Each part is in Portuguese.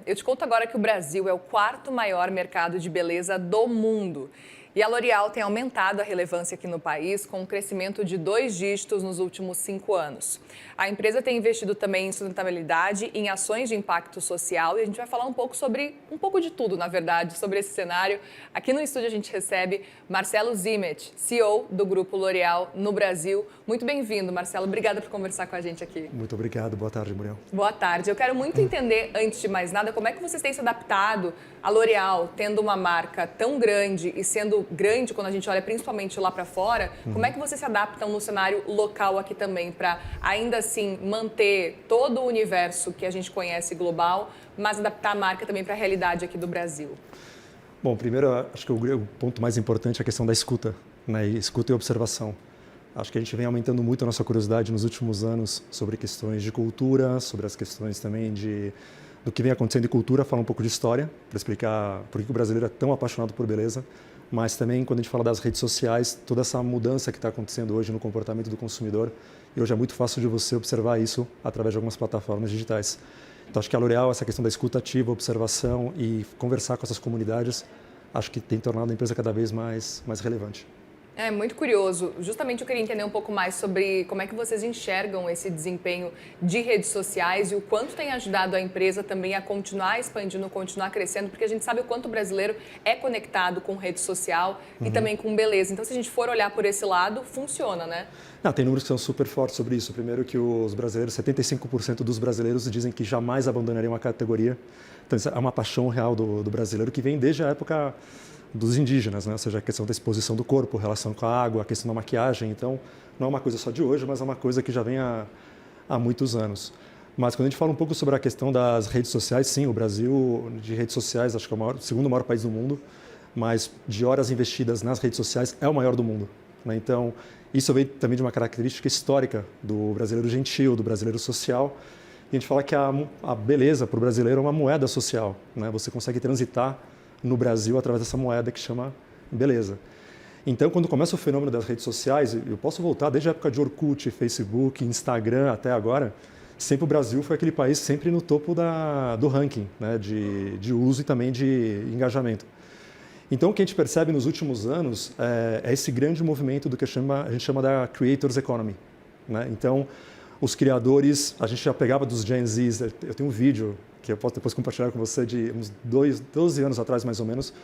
eu te conto agora que o Brasil é o quarto maior mercado de beleza do mundo. E a L'Oréal tem aumentado a relevância aqui no país com um crescimento de 2 dígitos nos últimos 5 anos. A empresa tem investido também em sustentabilidade e em ações de impacto social e a gente vai falar um pouco de tudo, na verdade, sobre esse cenário. Aqui no estúdio a gente recebe Marcelo Zimet, CEO do Grupo L'Oréal no Brasil. Muito bem-vindo, Marcelo. Obrigada por conversar com a gente aqui. Muito obrigado. Boa tarde, Muriel. Boa tarde. Eu quero muito entender, antes de mais nada, como é que vocês têm se adaptado à L'Oréal, tendo uma marca tão grande e sendo grande quando a gente olha principalmente lá para fora. Como é que vocês se adaptam no cenário local aqui também para ainda assim manter todo o universo que a gente conhece global, mas adaptar a marca também para a realidade aqui do Brasil? Bom, primeiro, acho que o ponto mais importante é a questão da escuta, né? Escuta e observação. Acho que a gente vem aumentando muito a nossa curiosidade nos últimos anos sobre questões de cultura, sobre as questões também do que vem acontecendo em cultura, falar um pouco de história, para explicar por que o brasileiro é tão apaixonado por beleza, mas também quando a gente fala das redes sociais, toda essa mudança que está acontecendo hoje no comportamento do consumidor, e hoje é muito fácil de você observar isso através de algumas plataformas digitais. Então, acho que a L'Oréal, essa questão da escuta ativa, observação e conversar com essas comunidades, acho que tem tornado a empresa cada vez mais relevante. É muito curioso. Justamente eu queria entender um pouco mais sobre como é que vocês enxergam esse desempenho de redes sociais e o quanto tem ajudado a empresa também a continuar expandindo, continuar crescendo, porque a gente sabe o quanto o brasileiro é conectado com rede social e também com beleza. Então, se a gente for olhar por esse lado, funciona, né? Não, tem números que são super fortes sobre isso. Primeiro que os brasileiros, 75% dos brasileiros dizem que jamais abandonariam a categoria. Então, isso é uma paixão real do brasileiro que vem desde a época dos indígenas, né? Ou seja, a questão da exposição do corpo, relação com a água, a questão da maquiagem. Então, não é uma coisa só de hoje, mas é uma coisa que já vem há muitos anos. Mas quando a gente fala um pouco sobre a questão das redes sociais, sim, o Brasil, de redes sociais, acho que é o segundo maior país do mundo, mas de horas investidas nas redes sociais é o maior do mundo, né? Então, isso vem também de uma característica histórica do brasileiro gentil, do brasileiro social. E a gente fala que a beleza para o brasileiro é uma moeda social, né? Você consegue transitar no Brasil através dessa moeda que chama beleza. Então, quando começa o fenômeno das redes sociais, eu posso voltar desde a época de Orkut, Facebook, Instagram até agora, sempre o Brasil foi aquele país sempre no topo do ranking, né, de uso e também de engajamento. Então, o que a gente percebe nos últimos anos é esse grande movimento do que a gente chama da Creators Economy, né? Então, os criadores, a gente já pegava dos Gen Zs, eu tenho um vídeo que eu posso depois compartilhar com você de uns 12 anos atrás, mais ou menos.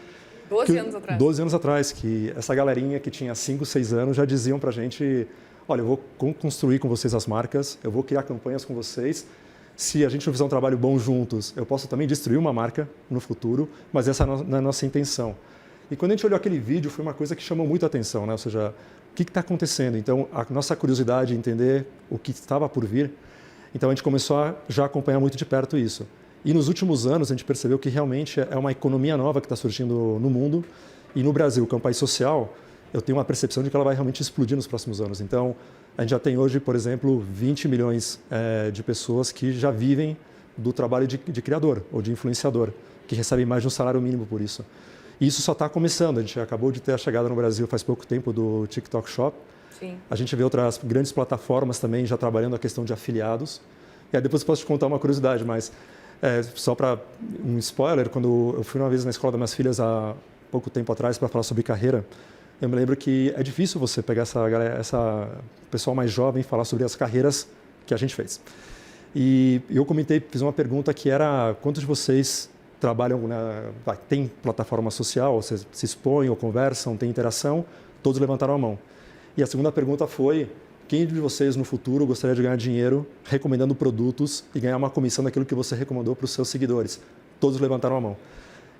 12 anos atrás? 12 anos atrás, que essa galerinha que tinha 5, 6 anos já diziam pra gente, olha, eu vou construir com vocês as marcas, eu vou criar campanhas com vocês. Se a gente não fizer um trabalho bom juntos, eu posso também destruir uma marca no futuro, mas essa não é a nossa intenção. E quando a gente olhou aquele vídeo, foi uma coisa que chamou muito a atenção, né? Ou seja, o que está acontecendo? Então, a nossa curiosidade em entender o que estava por vir, então a gente começou a já acompanhar muito de perto isso. E nos últimos anos a gente percebeu que realmente é uma economia nova que está surgindo no mundo e no Brasil, que é um país social, eu tenho uma percepção de que ela vai realmente explodir nos próximos anos. Então, a gente já tem hoje, por exemplo, 20 milhões de pessoas que já vivem do trabalho de criador ou de influenciador, que recebem mais de um salário mínimo por isso. E isso só está começando. A gente acabou de ter a chegada no Brasil faz pouco tempo do TikTok Shop. Sim. A gente vê outras grandes plataformas também já trabalhando a questão de afiliados. E aí depois eu posso te contar uma curiosidade, mas só para um spoiler, quando eu fui uma vez na escola das minhas filhas há pouco tempo atrás para falar sobre carreira, eu me lembro que é difícil você pegar essa pessoal mais jovem e falar sobre as carreiras que a gente fez. E eu fiz uma pergunta que era: quantos de vocês trabalham, tem plataforma social, se expõem ou conversam, tem interação? Todos levantaram a mão. E a segunda pergunta foi: quem de vocês no futuro gostaria de ganhar dinheiro recomendando produtos e ganhar uma comissão daquilo que você recomendou para os seus seguidores? Todos levantaram a mão.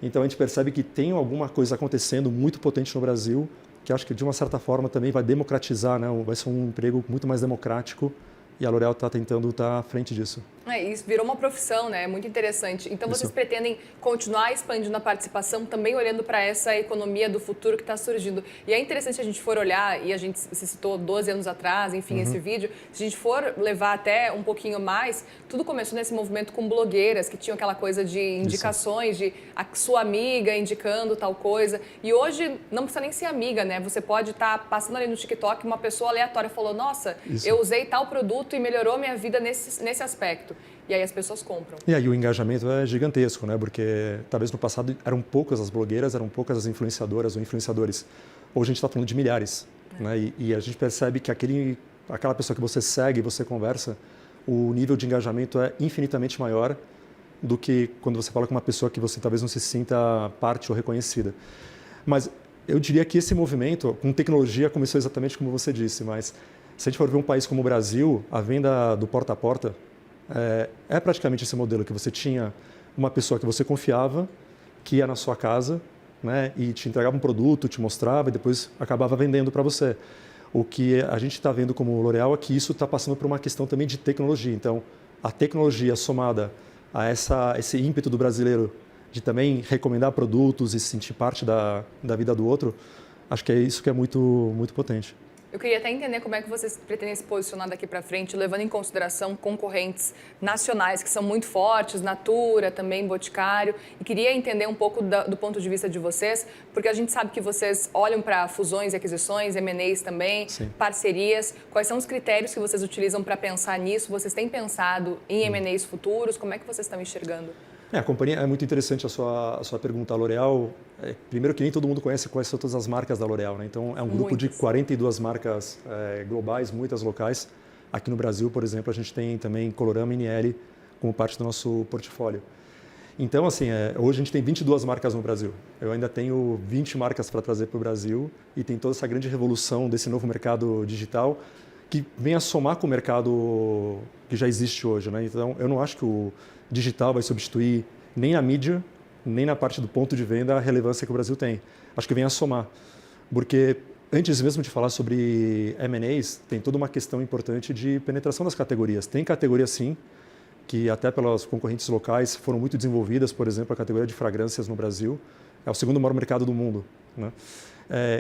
Então a gente percebe que tem alguma coisa acontecendo muito potente no Brasil, que acho que de uma certa forma também vai democratizar, né? Vai ser um emprego muito mais democrático. E a L'Oréal está tentando estar à frente disso. Isso virou uma profissão, né? Muito interessante. Então, vocês pretendem continuar expandindo a participação, também olhando para essa economia do futuro que está surgindo. E é interessante se a gente for olhar, e a gente se citou 12 anos atrás, enfim, esse vídeo, se a gente for levar até um pouquinho mais, tudo começou nesse movimento com blogueiras, que tinham aquela coisa de indicações, de a sua amiga indicando tal coisa. E hoje, não precisa nem ser amiga, né? Você pode estar passando ali no TikTok, uma pessoa aleatória falou: nossa, eu usei tal produto e melhorou minha vida nesse aspecto. e aí as pessoas compram. E aí o engajamento é gigantesco, né? Porque talvez no passado eram poucas as blogueiras, eram poucas as influenciadoras ou influenciadores. Hoje a gente está falando de milhares, né? E a gente percebe que aquela pessoa que você segue, você conversa, o nível de engajamento é infinitamente maior do que quando você fala com uma pessoa que você talvez não se sinta parte ou reconhecida. Mas eu diria que esse movimento, com tecnologia, começou exatamente como você disse, mas se a gente for ver um país como o Brasil, a venda do porta a porta é praticamente esse modelo, que você tinha uma pessoa que você confiava, que ia na sua casa, né, e te entregava um produto, te mostrava e depois acabava vendendo para você. O que a gente está vendo como L'Oréal é que isso está passando por uma questão também de tecnologia. Então, a tecnologia somada a esse ímpeto do brasileiro de também recomendar produtos e se sentir parte da vida do outro, acho que é isso que é muito, muito potente. Eu queria até entender como é que vocês pretendem se posicionar daqui para frente, levando em consideração concorrentes nacionais que são muito fortes, Natura, também Boticário, e queria entender um pouco do ponto de vista de vocês, porque a gente sabe que vocês olham para fusões e aquisições, M&As também, Sim. Parcerias. Quais são os critérios que vocês utilizam para pensar nisso? Vocês têm pensado em M&As futuros? Como é que vocês estão enxergando? A companhia é muito interessante a sua pergunta. A L'Oréal, primeiro que nem todo mundo conhece quais são todas as marcas da L'Oréal, né? Então é um grupo de 42 marcas globais, muitas locais. Aqui no Brasil, por exemplo, a gente tem também Colorama e Niel como parte do nosso portfólio. Então, assim, hoje a gente tem 22 marcas no Brasil. Eu ainda tenho 20 marcas para trazer para o Brasil e tem toda essa grande revolução desse novo mercado digital que vem a somar com o mercado que já existe hoje, né? Então, eu não acho que o digital vai substituir nem a mídia, nem na parte do ponto de venda a relevância que o Brasil tem. Acho que vem a somar, porque antes mesmo de falar sobre M&As, tem toda uma questão importante de penetração das categorias. Tem categorias, sim, que até pelas concorrentes locais foram muito desenvolvidas, por exemplo, a categoria de fragrâncias no Brasil, é o segundo maior mercado do mundo, né?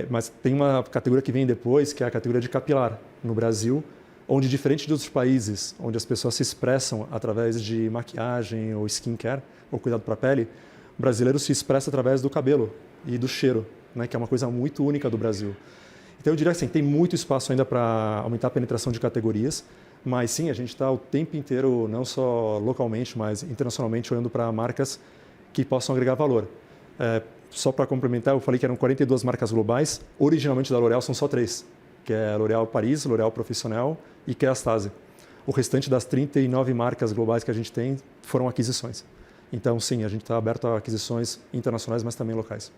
Mas tem uma categoria que vem depois, que é a categoria de capilar no Brasil, onde, diferente de outros países, onde as pessoas se expressam através de maquiagem ou skincare, ou cuidado para a pele, o brasileiro se expressa através do cabelo e do cheiro, né, que é uma coisa muito única do Brasil. Então, eu diria assim, tem muito espaço ainda para aumentar a penetração de categorias, mas sim, a gente está o tempo inteiro, não só localmente, mas internacionalmente, olhando para marcas que possam agregar valor. Só para complementar, eu falei que eram 42 marcas globais, originalmente da L'Oréal são só 3. Que é L'Oréal Paris, L'Oréal Profissional e Kerastase. O restante das 39 marcas globais que a gente tem foram aquisições. Então, sim, a gente está aberto a aquisições internacionais, mas também locais.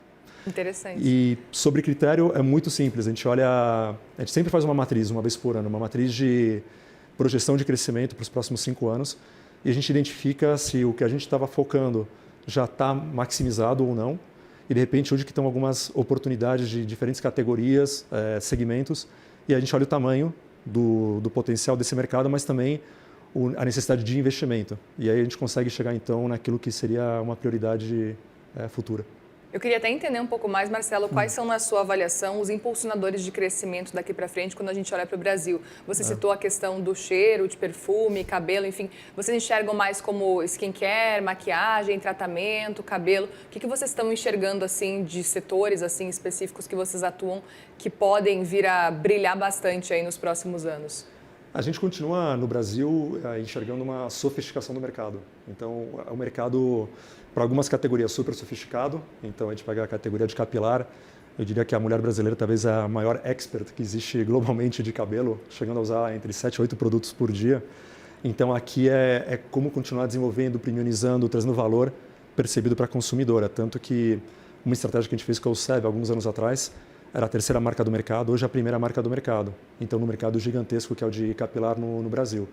Interessante. E sobre critério, é muito simples. A gente sempre faz uma matriz, uma vez por ano, uma matriz de projeção de crescimento para os próximos 5 anos, e a gente identifica se o que a gente estava focando já está maximizado ou não. E, de repente, hoje que estão algumas oportunidades de diferentes categorias, segmentos, e a gente olha o tamanho do potencial desse mercado, mas também a necessidade de investimento. E aí a gente consegue chegar, então, naquilo que seria uma prioridade futura. Eu queria até entender um pouco mais, Marcelo, quais são, na sua avaliação, os impulsionadores de crescimento daqui para frente quando a gente olha para o Brasil. Você citou a questão do cheiro, de perfume, cabelo, enfim. Vocês enxergam mais como skincare, maquiagem, tratamento, cabelo? O que vocês estão enxergando assim de setores assim específicos que vocês atuam que podem vir a brilhar bastante aí nos próximos anos? A gente continua no Brasil enxergando uma sofisticação do mercado. Então, é um mercado para algumas categorias super sofisticado. Então, a gente pega a categoria de capilar. Eu diria que a mulher brasileira talvez é a maior expert que existe globalmente de cabelo, chegando a usar entre 7 e 8 produtos por dia. Então, aqui é como continuar desenvolvendo, premiumizando, trazendo valor percebido para a consumidora. Tanto que uma estratégia que a gente fez com o Seve alguns anos atrás era a terceira marca do mercado, hoje é a primeira marca do mercado. Então, no mercado gigantesco que é o de capilar no Brasil.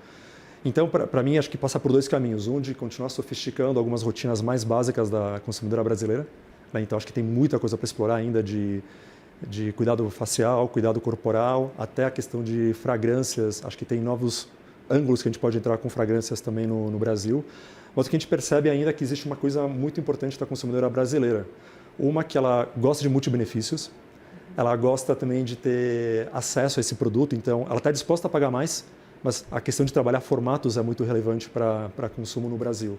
Então, para mim, acho que passa por 2 caminhos. Um, de continuar sofisticando algumas rotinas mais básicas da consumidora brasileira. Então, acho que tem muita coisa para explorar ainda de cuidado facial, cuidado corporal, até a questão de fragrâncias. Acho que tem novos ângulos que a gente pode entrar com fragrâncias também no Brasil. Mas o que a gente percebe ainda é que existe uma coisa muito importante da consumidora brasileira. Uma, que ela gosta de multibenefícios. Ela gosta também de ter acesso a esse produto, então ela está disposta a pagar mais, mas a questão de trabalhar formatos é muito relevante para consumo no Brasil.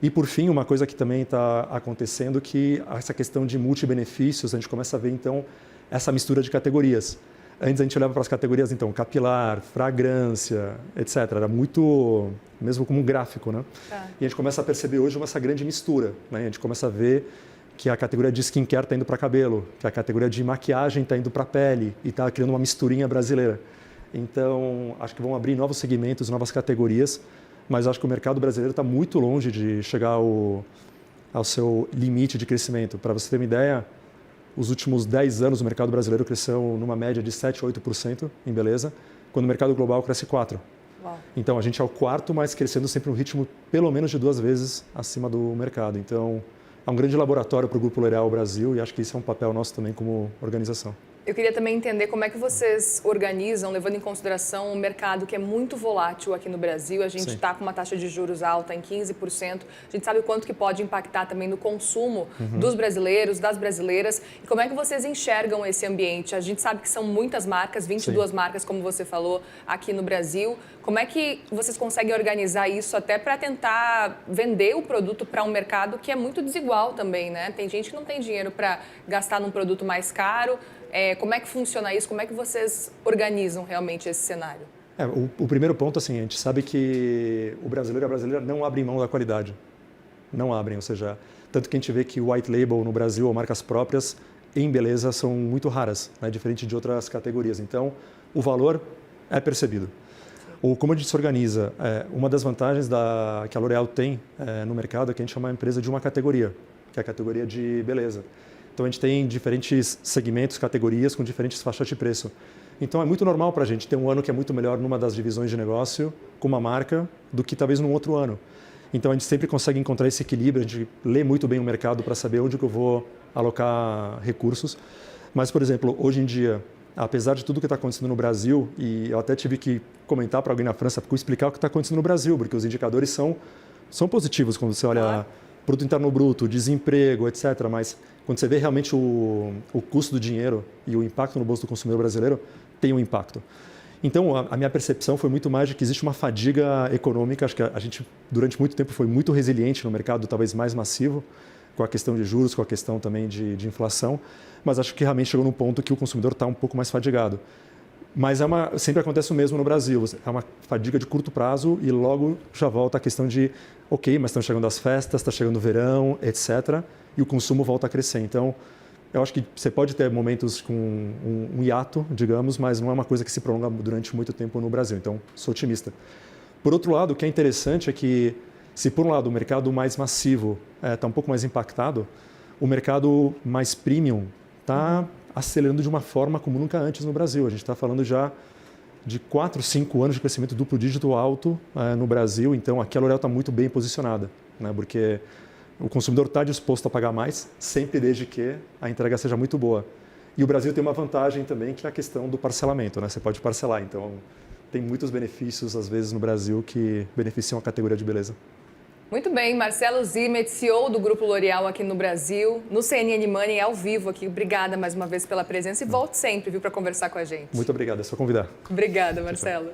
E, por fim, uma coisa que também está acontecendo, que essa questão de multibenefícios, a gente começa a ver, então, essa mistura de categorias. Antes a gente olhava para as categorias, então, capilar, fragrância, etc. Era muito, mesmo como um gráfico, né? Tá. E a gente começa a perceber hoje essa grande mistura, né? A gente começa a ver que a categoria de skincare está indo para cabelo, que a categoria de maquiagem está indo para pele e está criando uma misturinha brasileira. Então, acho que vão abrir novos segmentos, novas categorias, mas acho que o mercado brasileiro está muito longe de chegar ao seu limite de crescimento. Para você ter uma ideia, os últimos 10 anos o mercado brasileiro cresceu numa média de 7, 8% em beleza, quando o mercado global cresce 4%. Uau. Então, a gente é o quarto, mas crescendo sempre um ritmo pelo menos de 2 vezes acima do mercado. Então, é um grande laboratório para o Grupo L'Oréal Brasil e acho que isso é um papel nosso também como organização. Eu queria também entender como é que vocês organizam, levando em consideração um mercado que é muito volátil aqui no Brasil. A gente está com uma taxa de juros alta em 15%. A gente sabe o quanto que pode impactar também no consumo dos brasileiros, das brasileiras. E como é que vocês enxergam esse ambiente? A gente sabe que são muitas marcas, 22 marcas, como você falou, aqui no Brasil. Como é que vocês conseguem organizar isso até para tentar vender o produto para um mercado que é muito desigual também, né? Tem gente que não tem dinheiro para gastar num produto mais caro. Como é que funciona isso? Como é que vocês organizam realmente esse cenário? O primeiro ponto, assim, a gente sabe que o brasileiro e a brasileira não abrem mão da qualidade. Não abrem, ou seja, tanto que a gente vê que o white label no Brasil ou marcas próprias em beleza são muito raras, né, diferente de outras categorias. Então, o valor é percebido. Ou como a gente se organiza, uma das vantagens que a L'Oréal tem no mercado é que a gente chama a empresa de uma categoria, que é a categoria de beleza. Então, a gente tem diferentes segmentos, categorias com diferentes faixas de preço. Então, é muito normal para a gente ter um ano que é muito melhor numa das divisões de negócio com uma marca do que talvez num outro ano. Então, a gente sempre consegue encontrar esse equilíbrio, a gente lê muito bem o mercado para saber onde que eu vou alocar recursos. Mas, por exemplo, hoje em dia, apesar de tudo que está acontecendo no Brasil, e eu até tive que comentar para alguém na França para explicar o que está acontecendo no Brasil, porque os indicadores são positivos quando você olha produto interno bruto, desemprego, etc. Mas quando você vê realmente o custo do dinheiro e o impacto no bolso do consumidor brasileiro, tem um impacto. Então, a minha percepção foi muito mais de que existe uma fadiga econômica. Acho que a gente, durante muito tempo, foi muito resiliente no mercado, talvez mais massivo, com a questão de juros, com a questão também de inflação. Mas acho que realmente chegou num ponto que o consumidor está um pouco mais fadigado. Mas sempre acontece o mesmo no Brasil. É uma fadiga de curto prazo e logo já volta a questão de, ok, mas estão chegando as festas, está chegando o verão, etc. E o consumo volta a crescer. Então, eu acho que você pode ter momentos com um hiato, digamos, mas não é uma coisa que se prolonga durante muito tempo no Brasil. Então, sou otimista. Por outro lado, o que é interessante é que, se por um lado o mercado mais massivo está um pouco mais impactado, o mercado mais premium está acelerando de uma forma como nunca antes no Brasil. A gente está falando já de 4, 5 anos de crescimento duplo dígito alto no Brasil. Então, aqui a L'Oréal está muito bem posicionada, né? Porque o consumidor está disposto a pagar mais, sempre desde que a entrega seja muito boa. E o Brasil tem uma vantagem também, que é a questão do parcelamento, né? Você pode parcelar. Então, tem muitos benefícios, às vezes, no Brasil que beneficiam a categoria de beleza. Muito bem, Marcelo Zimmet, CEO do Grupo L'Oréal aqui no Brasil, no CNN Money, ao vivo aqui. Obrigada mais uma vez pela presença e volte sempre, viu, para conversar com a gente. Muito obrigado, é só convidar. Obrigada, Marcelo.